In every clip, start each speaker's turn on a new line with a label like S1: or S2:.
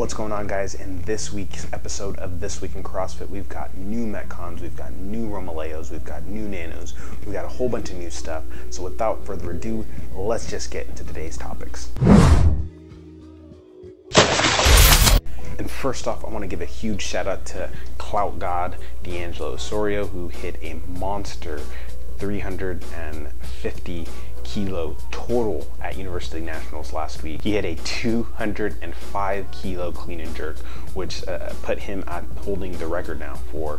S1: What's going on, guys? In this week's episode of This Week in CrossFit, we've got new Metcons, we've got new Romaleos, we've got new Nanos, we've got a whole bunch of new stuff. So without further ado, let's just get into today's topics. And first off, I want to give a huge shout out to Clout God D'Angelo Osorio, who hit a monster 350 kilo total at University Nationals last week. He had a 205 kilo clean and jerk, which put him at holding the record now for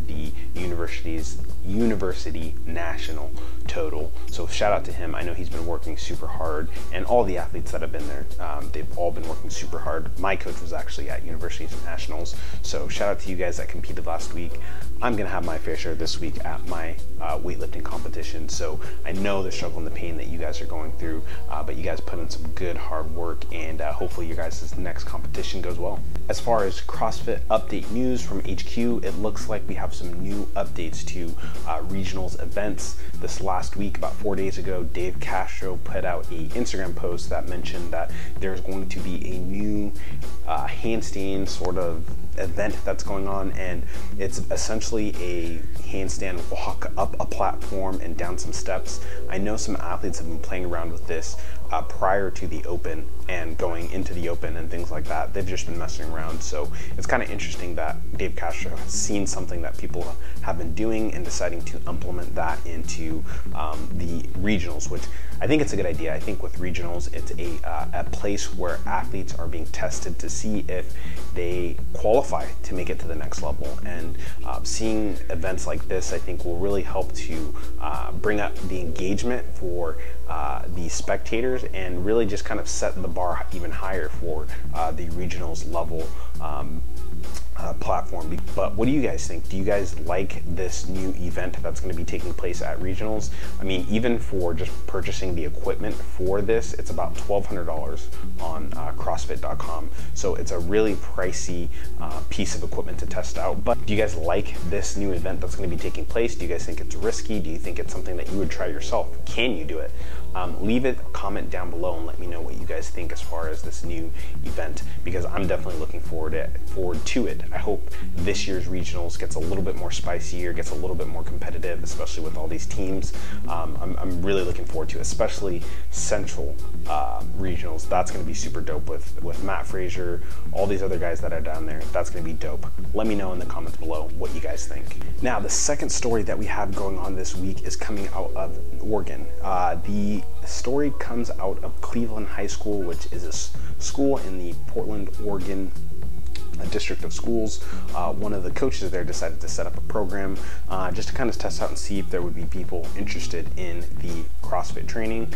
S1: the University National total. So shout out to him. I know he's been working super hard, and all the athletes that have been there, they've all been working super hard. My coach was actually at University Nationals, so shout out to you guys that competed last week. I'm gonna have my fair share this week at my weightlifting competition, so I know the struggle and the pain that you guys are going through, but you guys put in some good hard work, and hopefully your guys' next competition goes well. As far as CrossFit update news from HQ, it looks like we have some new updates to regionals events. This last week, about 4 days ago, Dave Castro put out an Instagram post that mentioned that there's going to be a new handstand sort of event that's going on, and it's essentially a handstand walk up a platform and down some steps. I know some athletes have been playing around with this prior to the open and going into the open and things like that. They've just been messing around, so it's kind of interesting that Dave Castro has seen something that people have been doing and deciding to implement that into the regionals, which I think it's a good idea. I think with regionals, it's a place where athletes are being tested to see if they qualify to make it to the next level, and seeing events like this, I think, will really help to bring up the engagement for the spectators and really just kind of set the bar even higher for the regionals level platform. But what do you guys think? Do you guys like this new event that's going to be taking place at regionals? I mean, even for just purchasing the equipment for this, it's about $1,200 on CrossFit.com. So it's a really pricey piece of equipment to test out. But do you guys like this new event that's going to be taking place? Do you guys think it's risky? Do you think it's something that you would try yourself? Can you do it? Leave a comment down below and let me know what you guys think as far as this new event, because I'm definitely looking forward to it. I hope this year's regionals gets a little bit more spicier, gets a little bit more competitive, especially with all these teams. I'm really looking forward to it, especially Central regionals. That's going to be super dope with Matt Frazier, all these other guys that are down there. That's going to be dope. Let me know in the comments below what you guys think. Now, the second story that we have going on this week is coming out of Oregon. The story comes out of Cleveland High School, which is a school in the Portland, Oregon district of schools. One of the coaches there decided to set up a program just to kind of test out and see if there would be people interested in the CrossFit training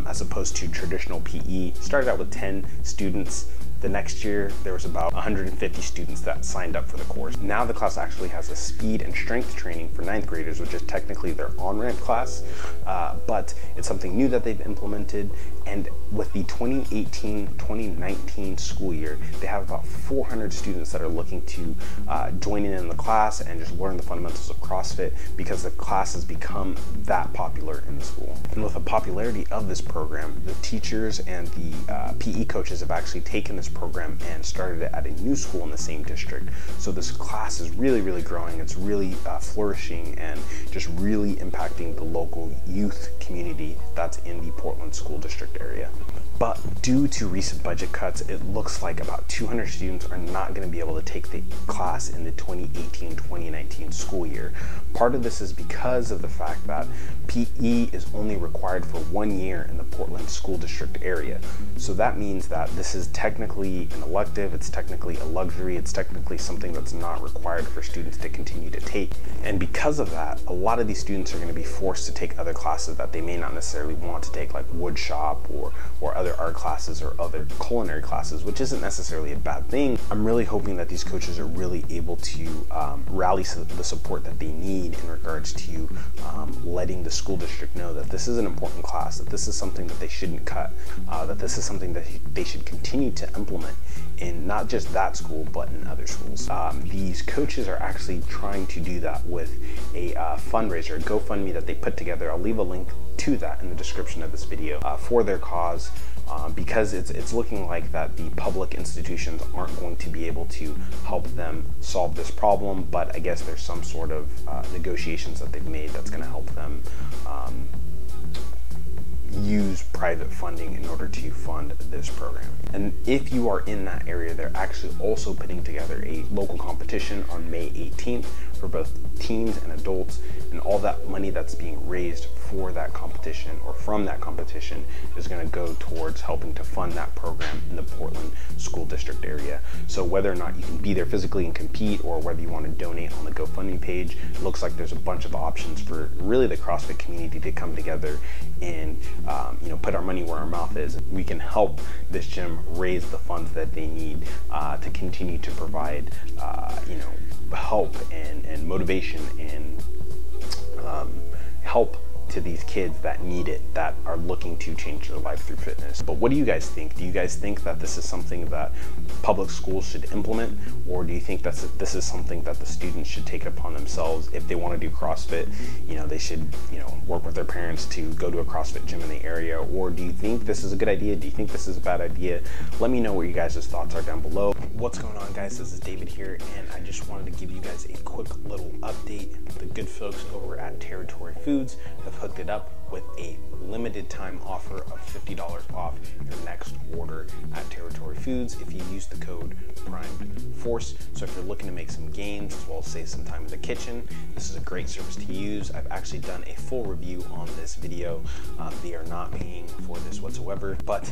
S1: as opposed to traditional PE. Started out with 10 students. The next year, there was about 150 students that signed up for the course. Now the class actually has a speed and strength training for 9th graders, which is technically their on-ramp class, but it's something new that they've implemented. And with the 2018-2019 school year, they have about 400 students that are looking to join in the class and just learn the fundamentals of CrossFit, because the class has become that popular in the school. And with the popularity of this program, the teachers and the PE coaches have actually taken this program and started it at a new school in the same district. So this class is really, really growing. It's really flourishing and just really impacting the local youth community that's in the Portland school district area. But due to recent budget cuts, it looks like about 200 students are not going to be able to take the class in the 2018-2019 school year. Part of this is because of the fact that PE is only required for 1 year in the Portland school district area. So that means that this is technically an elective, it's technically a luxury, it's technically something that's not required for students to continue to take. And because of that, a lot of these students are going to be forced to take other classes that they may not necessarily want to take, like wood shop or other art classes or other culinary classes, which isn't necessarily a bad thing. I'm really hoping that these coaches are really able to rally the support that they need in regards to letting the school district know that this is an important class, that this is something that they shouldn't cut, that this is something that they should continue to implement in not just that school, but in other schools. These coaches are actually trying to do that with a fundraiser, a GoFundMe that they put together. I'll leave a link to that in the description of this video for their cause, because it's looking like that the public institutions aren't going to be able to help them solve this problem, but I guess there's some sort of negotiations that they've made that's going to help them use private funding in order to fund this program. And if you are in that area, they're actually also putting together a local competition on May 18th for both teens and adults, and all that money that's being raised for that competition or from that competition is going to go towards helping to fund that program in the Portland school district area. So whether or not you can be there physically and compete, or whether you want to donate on the GoFundMe page, it looks like there's a bunch of options for really the CrossFit community to come together and put our money where our mouth is. We can help this gym raise the funds that they need to continue to provide help and motivation and help to these kids that need it, that are looking to change their life through fitness. But what do you guys think? Do you guys think that this is something that public schools should implement, or do you think that this is something that the students should take it upon themselves? If they want to do CrossFit, they should work with their parents to go to a CrossFit gym in the area? Or do you think this is a good idea? Do you think this is a bad idea? Let me know what you guys' thoughts are down below. What's going on, guys? This is David here, and I just wanted to give you guys a quick little update. The good folks over at Territory Foods have hooked it up with a limited time offer of $50 off your next order at Territory Foods if you use the code PRIMEDFORCE. So if you're looking to make some gains as well as save some time in the kitchen, this is a great service to use. I've actually done a full review on this video. They are not paying for this whatsoever, but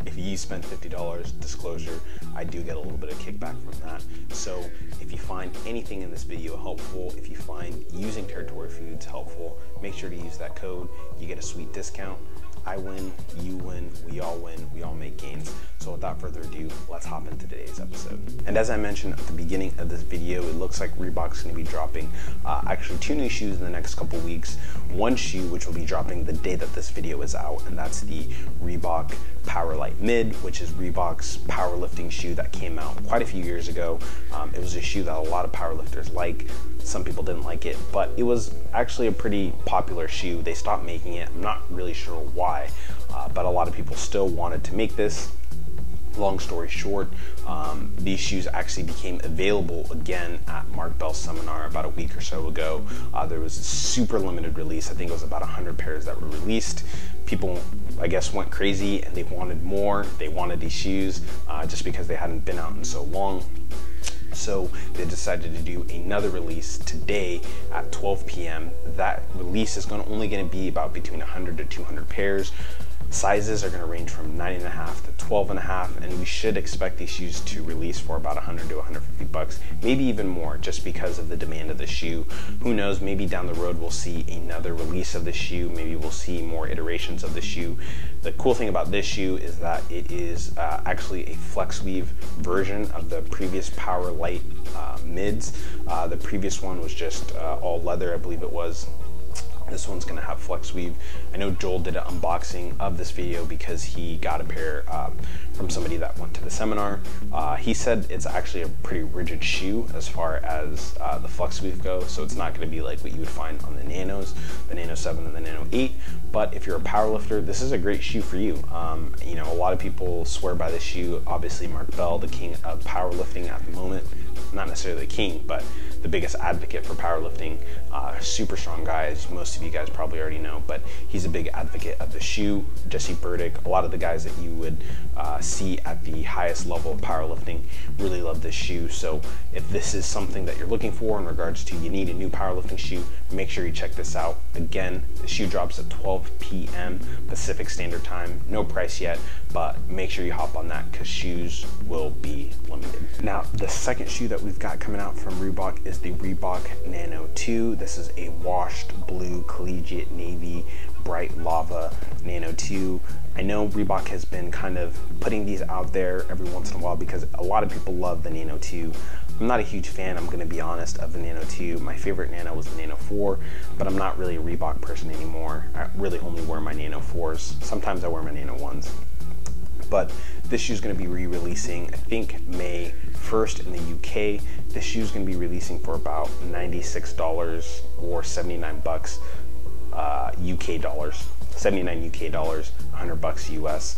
S1: if you spend $50, disclosure, I do get a little bit of kickback from that. So if you find anything in this video helpful, if you find using Territory Foods helpful, make sure to use that code. You get a sweet discount. I win, you win, we all make gains. So without further ado, let's hop into today's episode. And as I mentioned at the beginning of this video, it looks like Reebok's gonna be dropping actually 2 new shoes in the next couple weeks. One shoe which will be dropping the day that this video is out, and that's the Reebok Lite Mid, which is Reebok's powerlifting shoe that came out quite a few years ago. It was a shoe that a lot of powerlifters like. Some people didn't like it, but it was actually a pretty popular shoe. They stopped making it. I'm not really sure why, but a lot of people still wanted to make this. Long story short, these shoes actually became available again at Mark Bell's seminar about a week or so ago. There was a super limited release. I think it was about 100 pairs that were released. People, I guess, went crazy and they wanted more. They wanted these shoes just because they hadn't been out in so long. So they decided to do another release today at 12 p.m. That release is only going to be about between 100 to 200 pairs. Sizes are going to range from 9.5 to 12.5, and we should expect these shoes to release for about 100 to 150 bucks, maybe even more, just because of the demand of the shoe. Who knows, maybe down the road we'll see another release of the shoe, maybe we'll see more iterations of the shoe. The cool thing about this shoe is that it is actually a Flexweave version of the previous Lite mids. The previous one was just all leather, I believe it was. This one's gonna have Flexweave. I know Joel did an unboxing of this video because he got a pair from somebody that went to the seminar. He said it's actually a pretty rigid shoe as far as the Flexweave go, so it's not gonna be like what you would find on the Nanos, the Nano 7 and the Nano 8. But if you're a power lifter, this is a great shoe for you. A lot of people swear by this shoe. Obviously, Mark Bell, the king of powerlifting at the moment, not necessarily the king, but the biggest advocate for powerlifting, super strong guy, as most of you guys probably already know, but he's a big advocate of the shoe. Jesse Burdick, a lot of the guys that you would see at the highest level of powerlifting really love this shoe. So if this is something that you're looking for in regards to you need a new powerlifting shoe, make sure you check this out. Again, the shoe drops at 12 p.m. Pacific Standard Time. No price yet, but make sure you hop on that because shoes will be limited. Now, the second shoe that we've got coming out from Reebok is the Reebok Nano 2. This is a washed blue collegiate navy bright lava Nano 2. I know Reebok has been kind of putting these out there every once in a while because a lot of people love the Nano 2. I'm not a huge fan, I'm going to be honest, of the Nano 2. My favorite Nano was the Nano 4, but I'm not really a Reebok person anymore. I really only wear my Nano 4s. Sometimes I wear my Nano 1s. But this shoe is going to be re-releasing, I think, May 1st in the UK. This shoe is going to be releasing for about $96 or 79 bucks UK dollars. 79 UK dollars, 100 bucks US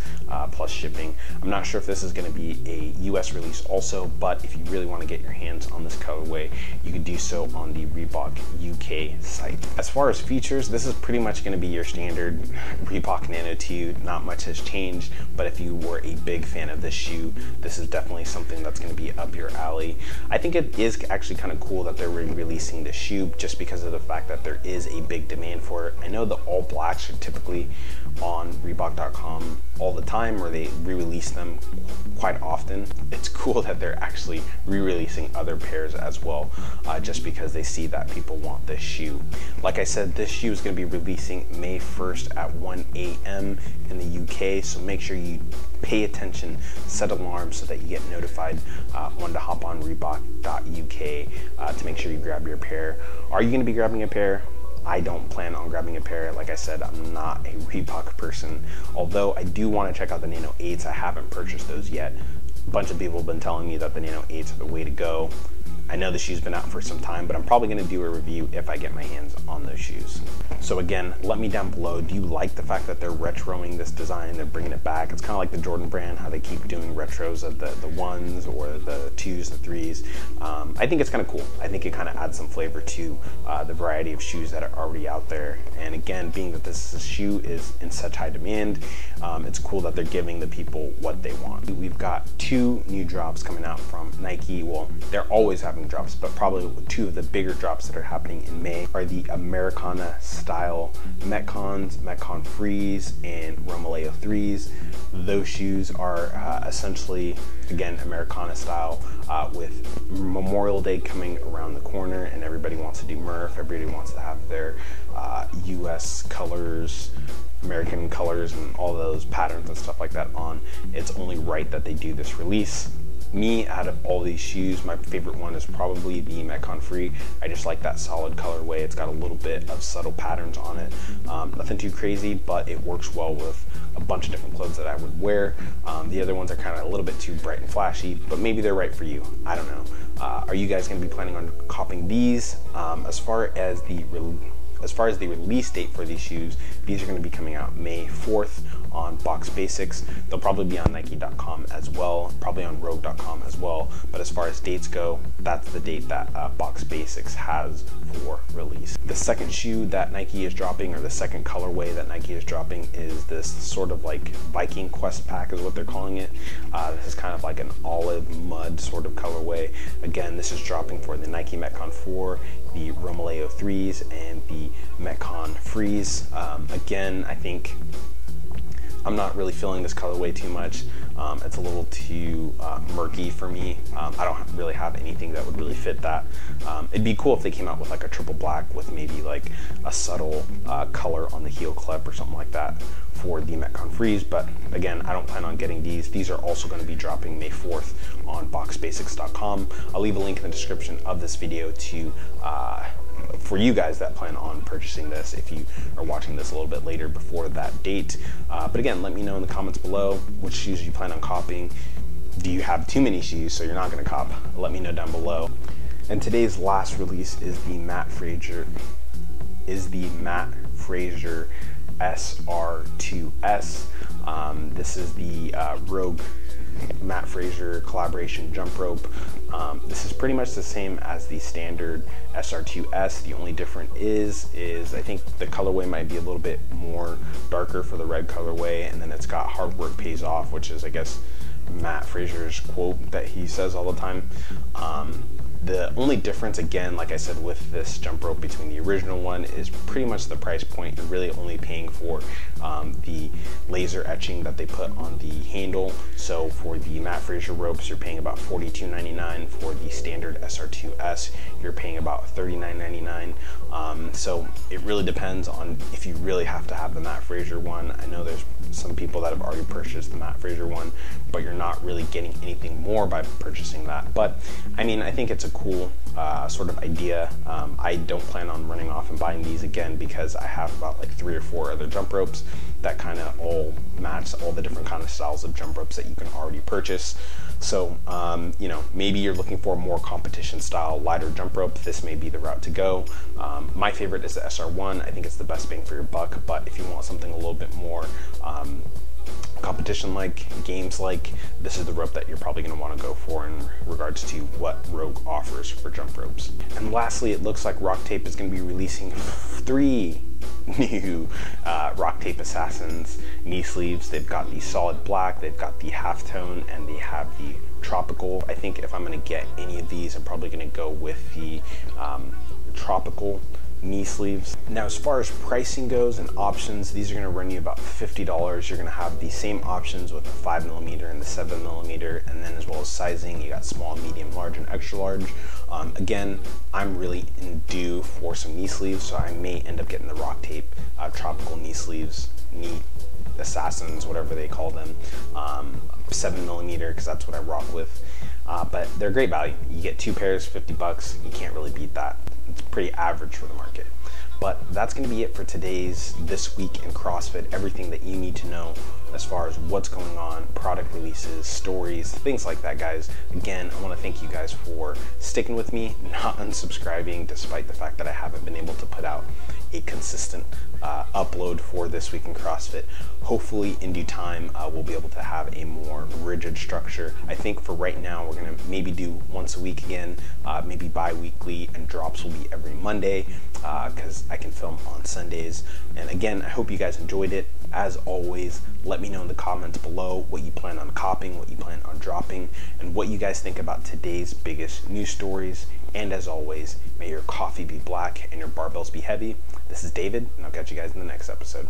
S1: plus shipping. I'm not sure if this is going to be a US release also, but if you really want to get your hands on this colorway, you could do so on the Reebok UK site. As far as features, this is pretty much going to be your standard Reebok Nano 2. Not much has changed, but if you were a big fan of this shoe, this is definitely something that's going to be up your alley. I think it is actually kind of cool that they're re-releasing the shoe just because of the fact that there is a big demand for it. I know the all blacks are typically on Reebok.com all the time, or they re-release them quite often. It's cool that they're actually re-releasing other pairs as well, just because they see that people want this shoe. Like I said, this shoe is going to be releasing May 1st at 1 a.m. in the UK, so make sure you pay attention, set alarms so that you get notified when to hop on Reebok.uk to make sure you grab your pair. Are you going to be grabbing a pair? I don't plan on grabbing a pair. Like I said, I'm not a Reebok person, although I do want to check out the Nano 8s. I haven't purchased those yet. A bunch of people have been telling me that the Nano 8s are the way to go. I know the shoe's been out for some time, but I'm probably going to do a review if I get my hands on those shoes. So again, let me down below, do you like the fact that they're retroing this design? They're bringing it back. It's kind of like the Jordan brand, how they keep doing retros of the 1s or the 2s, the 3s. I think it's kind of cool. I think it kind of adds some flavor to the variety of shoes that are already out there. And again, being that this shoe is in such high demand, it's cool that they're giving the people what they want. We've got 2 new drops coming out from Nike. Well, they're always having drops, but probably 2 of the bigger drops that are happening in May are the Americana style Metcons, Metcon Frees, and Romaleo 3's. Those shoes are essentially, again, Americana style, with Memorial Day coming around the corner and everybody wants to do Murph, everybody wants to have their US colors, American colors, and all those patterns and stuff like that on. It's only right that they do this release. Me, out of all these shoes, my favorite one is probably the Metcon Free. I just like that solid colorway. It's got a little bit of subtle patterns on it. Nothing too crazy, but it works well with a bunch of different clothes that I would wear. The other ones are kind of a little bit too bright and flashy, but maybe they're right for you. I don't know. Are you guys going to be planning on copping these? As far as the release date for these shoes, these are going to be coming out May 4th on Box Basics. They'll probably be on Nike.com as well, probably on Rogue.com as well. But as far as dates go, that's the date that Box Basics has for release. The second shoe that Nike is dropping, or the second colorway that Nike is dropping, is this sort of like Viking Quest pack is what they're calling it. This is kind of like an olive mud sort of colorway. Again, this is dropping for the Nike Metcon 4, the Romaleo 3's, and the Metcon Frees. Again, I think I'm not really feeling this colorway too much. It's a little too murky for me. I don't really have anything that would really fit that. It'd be cool if they came out with like a triple black with maybe like a subtle color on the heel clip or something like that for the Metcon Frees, but again, I don't plan on getting these. These are also going to be dropping May 4th on boxbasics.com. I'll leave a link in the description of this video to for you guys that plan on purchasing this if you are watching this a little bit later before that date. But again, let me know in the comments below which shoes you plan on copying. Do you have too many shoes so you're not going to cop? Let me know down below. And today's last release is the Matt Fraser SR2S. This is the Rogue Matt Fraser collaboration jump rope. This is pretty much the same as the standard SR2S. The only difference is I think the colorway might be a little bit more darker for the red colorway, and then it's got hard work pays off, which is, I guess, Matt Fraser's quote that he says all the time. The only difference, again, like I said, with this jump rope between the original one is pretty much the price point. You're really only paying for the laser etching that they put on the handle. So for the Matt Fraser ropes, you're paying about $42.99. For the standard SR2S, you're paying about $39.99. So it really depends on if you really have to have the Matt Fraser one. I know there's some people that have already purchased the Matt Fraser one, but you're not really getting anything more by purchasing that. But I mean, I think it's a cool sort of idea. I don't plan on running off and buying these again because I have about like 3 or 4 other jump ropes that kind of all match all the different kind of styles of jump ropes that you can already purchase. So, you know, maybe you're looking for a more competition style, lighter jump rope. This may be the route to go. My favorite is the SR1. I think it's the best bang for your buck, but if you want something a little bit more competition-like, games-like, this is the rope that you're probably going to want to go for in regards to what Rogue offers for jump ropes. And lastly, it looks like Rock Tape is going to be releasing 3 new Rock Tape Assassins knee sleeves. They've got the solid black, they've got the halftone, and they have the tropical. I think if I'm going to get any of these, I'm probably going to go with the tropical knee sleeves. Now, as far as pricing goes and options, these are going to run you about $50. You're going to have the same options with the 5mm and the 7mm, and then as well as sizing, you got small, medium, large, and extra large. Again, I'm really in due for some knee sleeves, so I may end up getting the Rock Tape tropical knee sleeves, knee assassins, whatever they call them, 7mm, because that's what I rock with. But they're great value. You get 2 pairs, 50 bucks. You can't really beat that. It's pretty average for the market. But that's going to be it for today's This Week in CrossFit. Everything that you need to know as far as what's going on, product releases, stories, things like that, guys. Again, I want to thank you guys for sticking with me, not unsubscribing, despite the fact that I haven't been able to put out a consistent upload for This Week in CrossFit. Hopefully in due time we'll be able to have a more rigid structure. I think for right now we're gonna maybe do once a week again, maybe bi-weekly, and drops will be every Monday because I can film on Sundays. And again, I hope you guys enjoyed it. As always, let me know in the comments below what you plan on copying, what you plan on dropping, and what you guys think about today's biggest news stories. And as always, may your coffee be black and your barbells be heavy. This is David, and I'll catch you guys in the next episode.